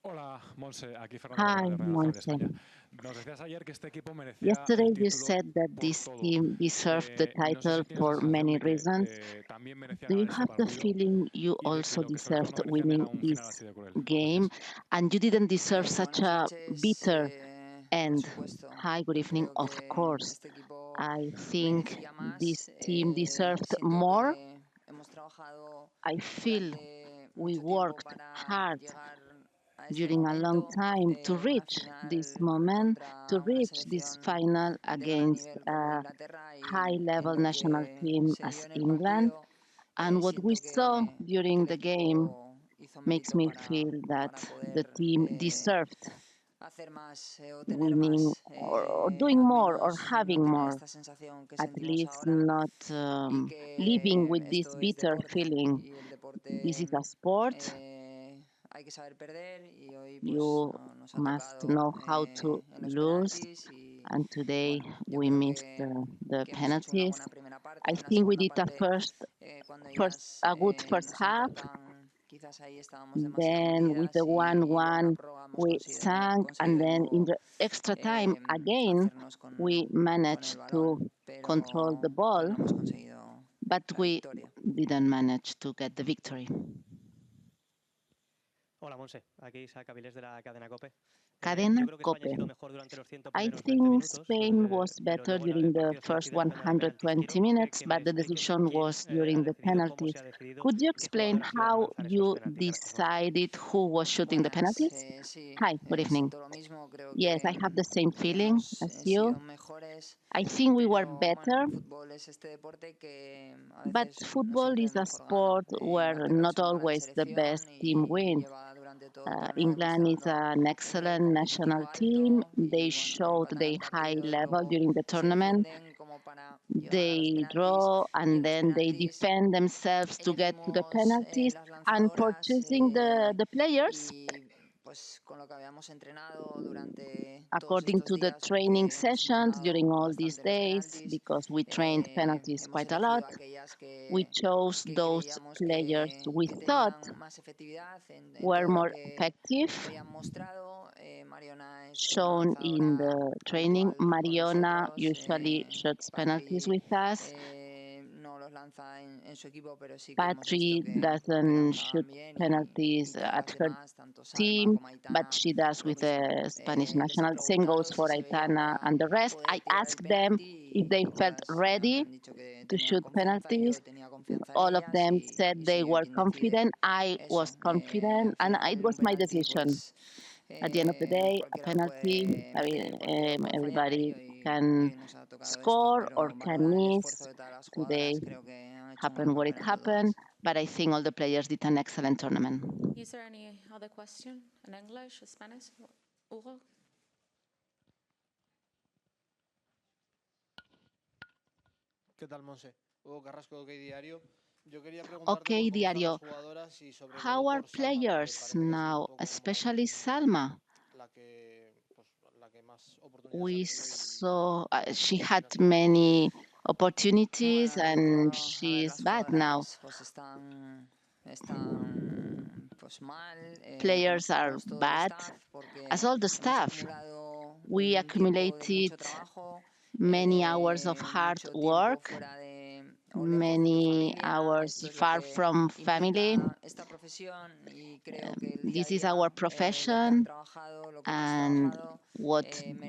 Hola, Montse, aquí Fernando Hi, de Real Madrid Montse. España. Nos decías ayer que este equipo merecía Yesterday el you título said that por this todo. team deserved the No sé title si tienes la for sensación many de que reasons. también merecía Do ganar you este have the partido feeling you y de que also lo que sobre todo deserved no merecían winning era un final this así de cruel. game Gracias. and you didn't deserve such Buenas a noches, bitter por end? supuesto. Hi, good evening. Creo Of que course, este equipo I think merecía más. this team deserved Siento more. que hemos trabajado I feel durante we mucho tiempo worked para hard llegar a este during a long momento, time to una reach this final moment, to contra una reach this selección final de gran against nivel como a Inglaterra y en high-level lo national que team se dio as en el England. partido. And what we Siento saw que during el the game equipo hizo makes mérito me feel that para the poder team deserved hacer más o tener winning más, or doing al more or menos no having tener more, esta sensación que at sentimos least ahora not y living que with this esto es bitter deporte feeling. y el This deporte is a sport. hay que saber perder y hoy pues You no, nos ha must tocado know how to en los lose. penaltis y And today bueno, yo we creo missed the que hemos hecho una penalties. buena primera I parte. En la think we segunda did a parte, cuando ellas a good first nos half. empatan, quizás ahí estábamos demasiado Then with the hundidas y luego en la 1-1, prórroga hemos we sank, and conseguido de then in nuevo the extra time again, hacernos we con el managed balón, to control the ball, pero no hemos conseguido but la we victoria. didn't manage to get the victory. Hola, Montse. Aquí Isaac Avilés de la cadena COPE. Cadena Yo creo que España ha Cope. sido mejor durante los 100 I primeros 20 think minutos, Spain was pero better luego during el the partido se first decidió al final en penaltis. 120 Quiero minutes, que me but the expliques decision quién was ha during the decidido, cómo penalties. se ha decidido, Could you qué explain jugadoras iban a how lanzar esos you penaltis. Gracias, Montse. decided who was shooting the Buenas, penalties? sí, Hi, good evening. siento lo mismo, creo Yes, I que have the same feeling hemos as sido you. mejores, I think we were pero bueno, better, el fútbol es este deporte que a but veces no football siempre el is a mejor gana. sport where Inglaterra es not una gran always the best selección team y wins. lleva durante todo el torneo England is demostrando an un nivel excellent national competitivo team. alto They y bueno, showed empatan their el high partido y level luego during the se tournament. defienden como para llegar a los They penaltis draw y en and los then they penaltis defend themselves to get to the elegimos penalties. las And for lanzadoras choosing the players, y pues con lo que habíamos entrenado durante todos according estos to the días, training porque hemos sessions entrenado during all these bastante los days, penaltis, because we trained penalties hemos quite a lot, elegido aquellas we chose que those creíamos players we que thought tenían más efectividad en were todo lo more que effective, habían mostrado. Mariona es una shown in lanzadora the training. habitual con Mariona nosotros. usually shoots penalties Patri with us. no los lanza en su equipo, pero sí que hemos visto Patri que doesn't shoot lanzaban bien y penalties todas at las her demás, tanto Salma team, como but Aitana, she does lo with mismo. the Spanish Les he national. Same goes preguntado si for se veían Aitana para and the rest. poder I tirar el asked them if penalti they y felt todas me ready han dicho que to tenían shoot confianza y penalties. yo tenía confianza en All of ellas them said y they soy yo were quien decide confident. I was eso. confident, Al and final it un was my penalti decision. pues At the end of the day, a cualquiera lo penalty, puede I meter, cualquiera lo puede fallar everybody y can hoy nos ha tocado esto, score or pero can valorar el esfuerzo miss. de todas las Today jugadoras, creo que han hecho un gran happened what it campeonato happened, todas. but I think all the players did an excellent tournament. Is there any other question in English or Spanish? Hugo? ¿Qué tal, Monse? Hugo Carrasco, OK Diario. Yo quería preguntarte por Okay, cómo están las Diario, jugadoras y sobre todo how are por Salma, porque players parece que ha sido un now, poco como especially Salma? la que más oportunidades ha We tenido saw y she al had final se ha quedado fuera. many opportunities Bueno, and a ver, she's las bad now. jugadoras pues están pues mal, como Players are estamos todo el bad, staff, as porque all the hemos staff. acumulado We un tiempo de accumulated mucho trabajo, many hours of hard mucho tiempo work, fuera de o lejos de tu many familia. hours Esto es lo far que from family. implica esta profesión y creo que el día a This is our día, lo que han profession, trabajado, lo que hemos and trabajado, what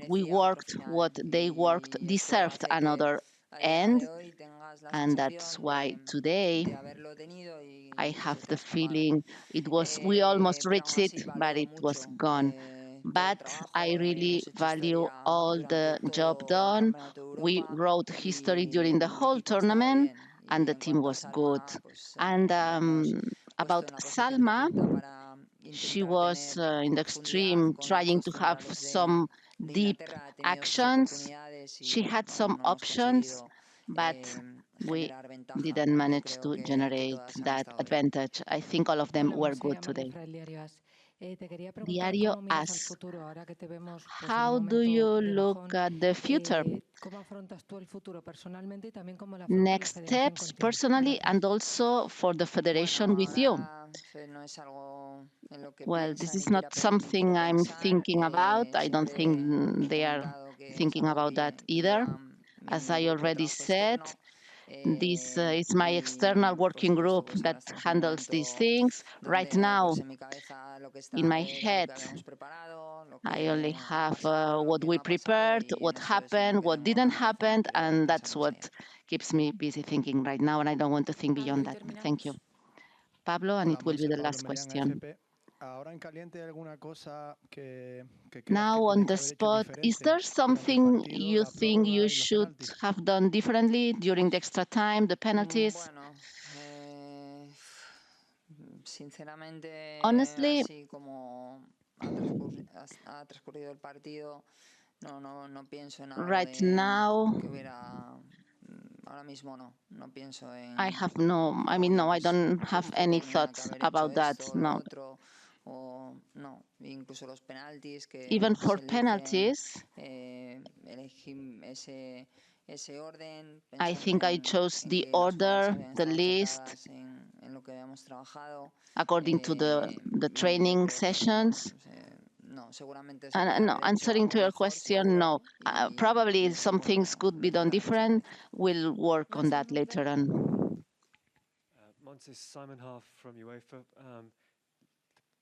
we merecía otro worked, final what they worked, y esto deserved hace que another a día end, de hoy tengas la and that's sensación why today de haberlo tenido I y se have te ha the escapado. feeling we almost Pero aún reached así it, but valoro it was mucho gone. todo el But I trabajo. really Hemos hecho value historia all durante the job todo el done. Campeonato de We Europa wrote history y during the el whole equipo ha estado tournament, bien. and Y the en team cuanto a was good. Salma, pues And la hemos puesto about en la posición que Salma, pinta para she intentar was tener in the profundidad extreme, con trying muchos to have centrales some de deep Inglaterra. Ha tenido sus actions. oportunidades She y had bueno, some no hemos options, conseguido but we generar ventaja. didn't Yo manage creo to que generate todas han that estado bien. advantage. I think all of them Hola, were Monse, good Amalia today. Fra del diario AS. Diario asks, how do you look at the future? Next steps personally and also for the federation with you. No es algo en lo que Well, piensa this ni is quiera not something I'm pensar. thinking about. I don't Siempre think they he are comentado que es thinking algo about that que either. lleva As mi I grupo de already trabajo said, externo, this is my y, external por working supuesto, group pues that ahora estamos en un handles these momento things. Right donde now, pues en mi cabeza lo que in está my era lo head, que habíamos preparado, lo I only que ha have pasado, lo what que we no ha pasado, prepared, y en what eso es en lo happened, que what tengo didn't la cabeza happen, metida and pensando that's más what allá. keeps me busy thinking right now, and I don't want to think Pablo, beyond y that. Thank you. terminamos. Pablo, and Hola, it will be Montse, the Pablo last Melián, question. FP. Ahora en caliente, ¿hay alguna cosa que creas que Now on tenéis que the haber hecho spot, is diferente there durante el something partido, you la think you prórroga y los should penaltis? have done differently during the extra time, the penalties? Bueno, sinceramente, Honestly, así como ha transcurrido el partido, no pienso en algo right now, que hubiera. Ahora mismo no pienso I have en, no, I mean, oye, no, I pues don't have uf, any tenía que thoughts haber hecho about that, esto o lo no. otro, o no, incluso los penaltis que Even se for eligen, penalties, elegí ese orden I pensando think I chose en the que las jugadas order, habían the estado list, centradas en lo que habíamos trabajado, according to the y yo training creo que, sessions. no, seguramente se And podía no, haber hecho answering algo to your mejor, question, seguro, no. y Probably eso some pues things could be lo done tendrá que different. finalizar. We'll work on that Last one, later Rubén. on. Montse, Simon Half from UEFA.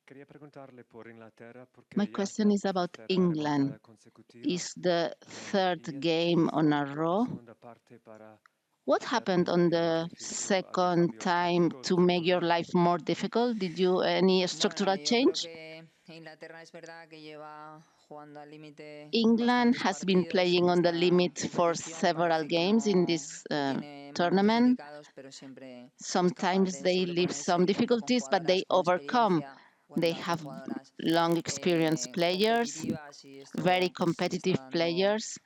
Quería preguntarle por Inglaterra porque My ya es question la is about tercera England. remontada consecutiva. Is the Y third es game on a difícil la row? segunda parte para What hacer happened on cambios, the es decir, algún second cambio time táctico, to make your estructural. life more difficult? Did you any Bueno, structural yo creo change? que Inglaterra es verdad que lleva jugando al límite England bastantes has been partidos en playing on the esta limit for competición. several Parece que games in no, this que tiene momentos tournament. delicados, pero siempre es capaz Sometimes de they leave some sobreponerse. Cuenta con difficulties, but jugadoras they con overcome. experiencia, They cuenta con have jugadoras long experienced players, competitivas, y very esto pues le está competitive dando players,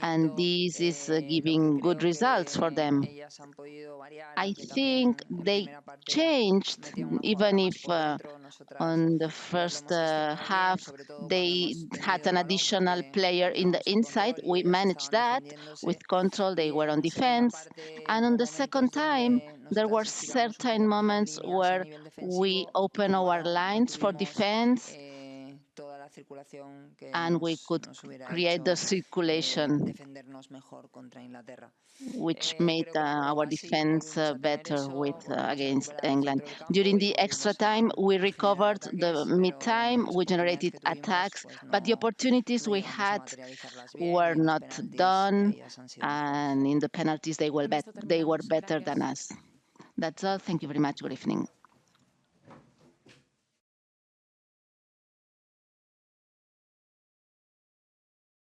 and rendimiento. this is Lo que giving good creo results for que them. ellas han podido variar, I aunque think también en they primera parte changed, metían una even jugadora más if por dentro. Nosotras on the lo first hemos gestionado bien, half sobre todo cuando they hemos had tenido an el balón, additional porque player in the teníamos el inside. control y We ellas managed estaban that defendiéndose. with control. They Y were on en segunda defense. parte And on hubo the second momentos time, donde there were nosotras estiramos un certain poco más las moments líneas a where nivel we defensivo. opened our Jugada no lines for tuvimos defense toda la circulación que and we could nos hubiera create the hecho circulation, defendernos mejor contra Inglaterra. which made Creo que la our prórroga sí defense volvimos a tener better with eso, volvimos a against recuperar el England. centro del During campo y the extra volvimos time, we a generar recovered the ataques, pero mid-time. las We oportunidades generated que tuvimos attacks, pues but the opportunities no we llegamos a had materializarlas bien, were y en los not penaltis done, ellas han sido mejores. and in the penalties, they Con esto were terminamos. better than Gracias. us. That's all. Thank you very much. Good evening.